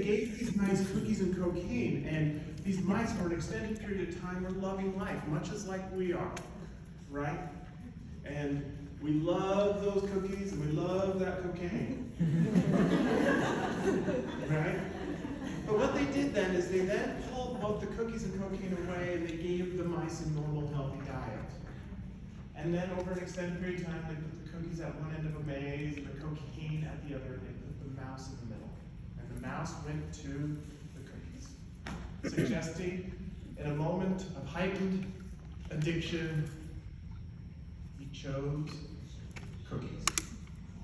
gave these mice cookies and cocaine, and these mice for an extended period of time were loving life, much as like we are, right? And we love those cookies and we love that cocaine, right? But what they did then is they then pulled both the cookies and cocaine away and they gave the mice a normal, healthy diet. And then over an extended period of time, they put the cookies at one end of a maze and the cocaine at the other, and they put the mouse in the middle. And the mouse went to the cookies, suggesting in a moment of heightened addiction, he chose cookies.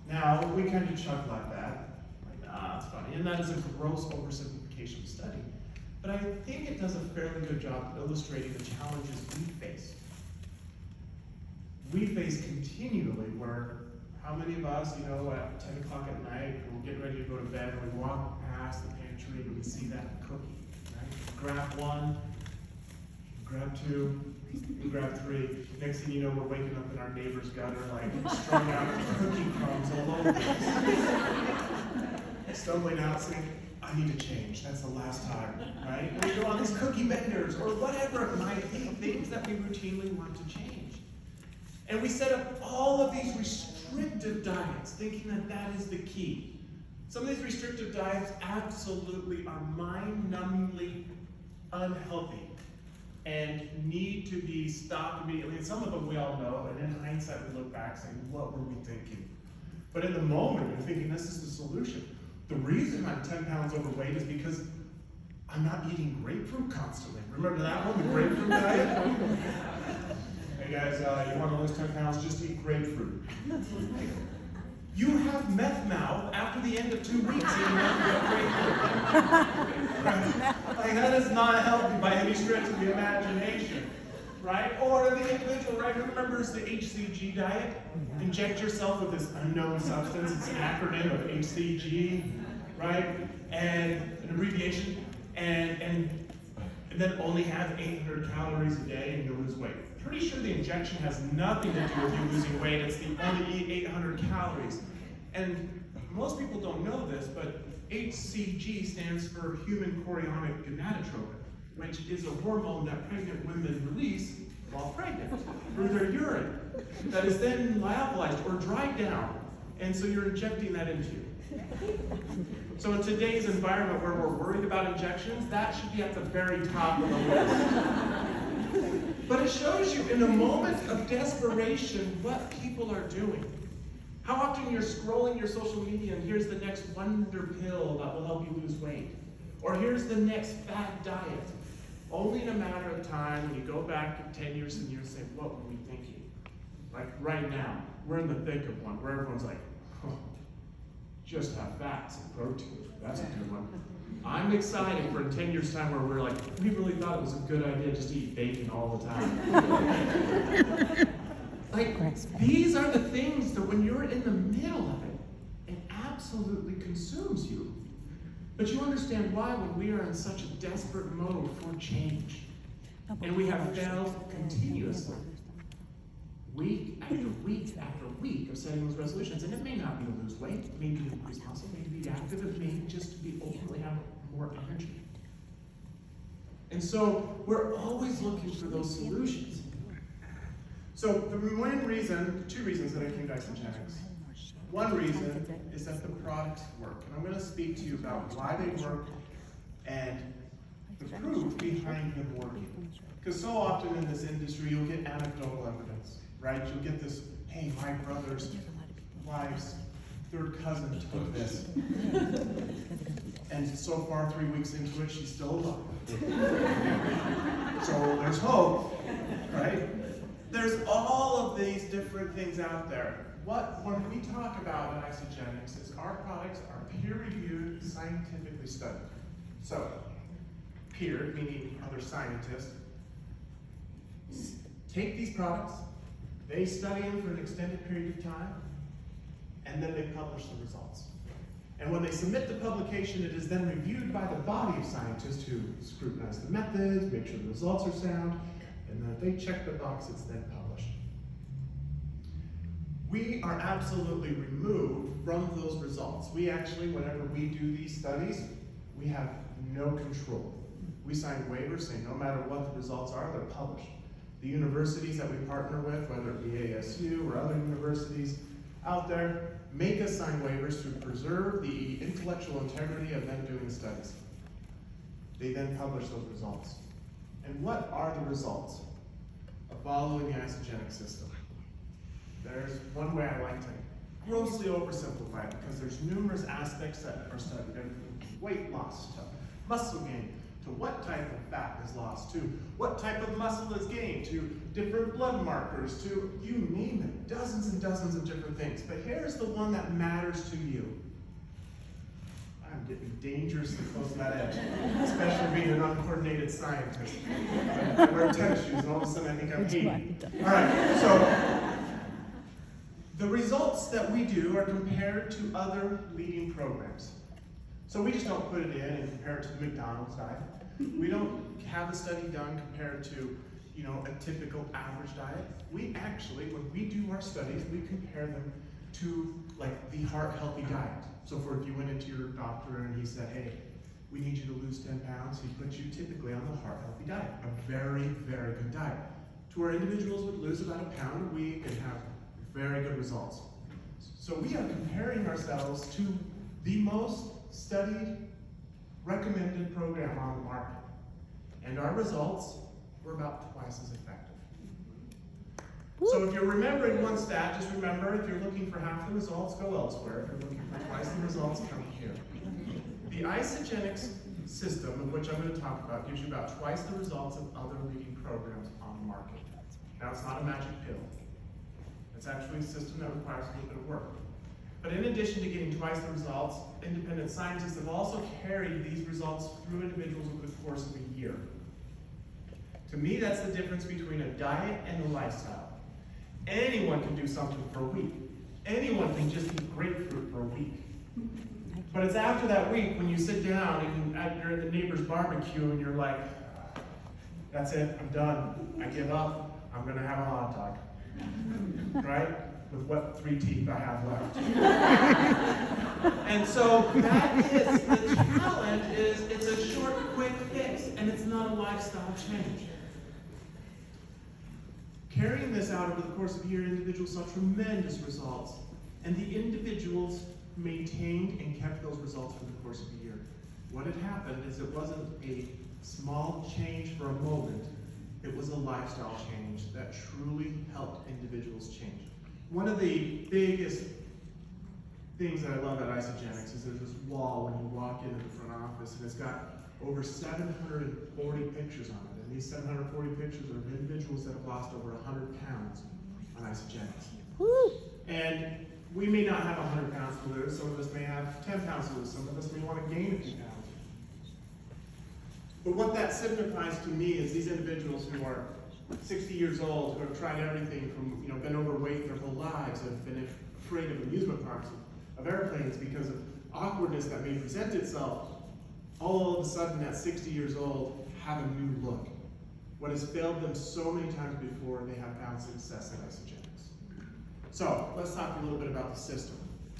Now, we kind of chuckle at that. It's funny. And that is a gross oversimplification of study. But I think it does a fairly good job of illustrating the challenges we face. We face continually where, how many of us, at 10 o'clock at night, we're getting ready to go to bed, and we walk past the pantry and we see that cookie, right? Grab one, grab two, and grab three. Next thing you know, we're waking up in our neighbor's gutter, like, strung out cookie crumbs all over us. Stumbling out saying, I need to change, that's the last time, right? And we go on these cookie benders, or whatever it might be, things that we routinely want to change. And we set up all of these restrictive diets, thinking that that is the key. Some of these restrictive diets absolutely are mind-numbingly unhealthy and need to be stopped immediately. And some of them we all know, and in hindsight we look back saying, what were we thinking? But in the moment, you're thinking this is the solution. The reason I'm 10 pounds overweight is because I'm not eating grapefruit constantly. Remember that one, the grapefruit diet? Hey guys, you want to lose 10 pounds, just eat grapefruit. You have meth mouth after the end of 2 weeks eating nothing but grapefruit. Right? Like, that is not healthy by any stretch of the imagination. Right? Or the individual, right, who remembers the HCG diet? Inject yourself with this unknown substance. It's an acronym of HCG, right? And an abbreviation. And then only have 800 calories a day and you'll lose weight. Pretty sure the injection has nothing to do with you losing weight. It's the only eat 800 calories. And most people don't know this, but HCG stands for human chorionic gonadotropin, which is a hormone that pregnant women release while pregnant through their urine that is then lyophilized or dried down. And so you're injecting that into you. So in today's environment where we're worried about injections, that should be at the very top of the list. But it shows you in a moment of desperation what people are doing. How often you're scrolling your social media and here's the next wonder pill that will help you lose weight. Or here's the next fad diet. Only in a matter of time, when you go back 10 years and years, say, what were we thinking? Like right now, we're in the thick of one where everyone's like, oh, just have fats and protein. That's a good one. I'm excited for 10 years time where we're like, we really thought it was a good idea just to eat bacon all the time. Like, these are the things that when you're in the middle of it, it absolutely consumes you. But you understand why when we are in such a desperate mode for change, and we have failed continuously, week after week after week of setting those resolutions. And it may not be to lose weight, it may be to increase muscle, it may be active, it may just to be ultimately have more energy. And so we're always looking for those solutions. So the main reason, two reasons that I came to Isogenics. One reason is that the products work. And I'm going to speak to you about why they work and the proof behind them working. Because so often in this industry, you'll get anecdotal evidence, right? You'll get this, hey, my brother's wife's third cousin took this. And so far, 3 weeks into it, she's still alive. So there's hope, right? There's all of these different things out there. When we talk about at Isogenics is our products are peer-reviewed, scientifically studied. So, peer, meaning other scientists, take these products, they study them for an extended period of time, and then they publish the results. And when they submit the publication, it is then reviewed by the body of scientists who scrutinize the methods, make sure the results are sound, and then if they check the box, it's then published. We are absolutely removed from those results. We actually, whenever we do these studies, we have no control. We sign waivers saying no matter what the results are, they're published. The universities that we partner with, whether it be ASU or other universities out there, make us sign waivers to preserve the intellectual integrity of them doing the studies. They then publish those results. And what are the results of following the isogenic system? There's one way I like to grossly oversimplify it, because there's numerous aspects that are studied, everything from weight loss to muscle gain, to what type of fat is lost, to what type of muscle is gained, to different blood markers, to you name it, dozens and dozens of different things. But here's the one that matters to you. I'm getting dangerously close to that edge, especially being an uncoordinated scientist. I wear tennis shoes and all of a sudden I think I'm 80. All right, so the results that we do are compared to other leading programs. So we just don't put it in and compare it to the McDonald's diet. We don't have a study done compared to, a typical average diet. We actually, when we do our studies, we compare them to like the heart healthy diet. So if you went into your doctor and he said, hey, we need you to lose 10 pounds, he puts you typically on the heart healthy diet, a very, very good diet. To where individuals would lose about a pound a week and have very good results. So we are comparing ourselves to the most studied, recommended program on the market. And our results were about twice as effective. So if you're remembering one stat, just remember, if you're looking for half the results, go elsewhere. If you're looking for twice the results, come here. The isogenics system, of which I'm going to talk about, gives you about twice the results of other leading programs on the market. Now, it's not a magic pill. It's actually a system that requires a little bit of work. But in addition to getting twice the results, independent scientists have also carried these results through individuals over the course of a year. To me, that's the difference between a diet and a lifestyle. Anyone can do something for a week. Anyone can just eat grapefruit for a week. But it's after that week when you sit down and you're at the neighbor's barbecue and you're like, that's it, I'm done. I give up. I'm going to have a hot dog. Right? With what 3 teeth I have left. And so that is the challenge, is it's a short, quick fix, and it's not a lifestyle change. Carrying this out over the course of a year, individuals saw tremendous results, and the individuals maintained and kept those results for the course of a year. What had happened is it wasn't a small change for a moment, it was a lifestyle change that truly helped individuals change. One of the biggest things that I love at Isogenics is there's this wall when you walk into the front office, and it's got over 740 pictures on it. And these 740 pictures are of individuals that have lost over 100 pounds on Isogenics. Woo! And we may not have 100 pounds to lose. Some of us may have 10 pounds to lose. Some of us may want to gain a few pounds. But what that signifies to me is these individuals who are 60 years old, who have tried everything from, been overweight their whole lives, have been afraid of amusement parks, of airplanes because of awkwardness that may present itself, all of a sudden at 60 years old have a new look. What has failed them so many times before, they have found success at Isogenics. So let's talk a little bit about the system.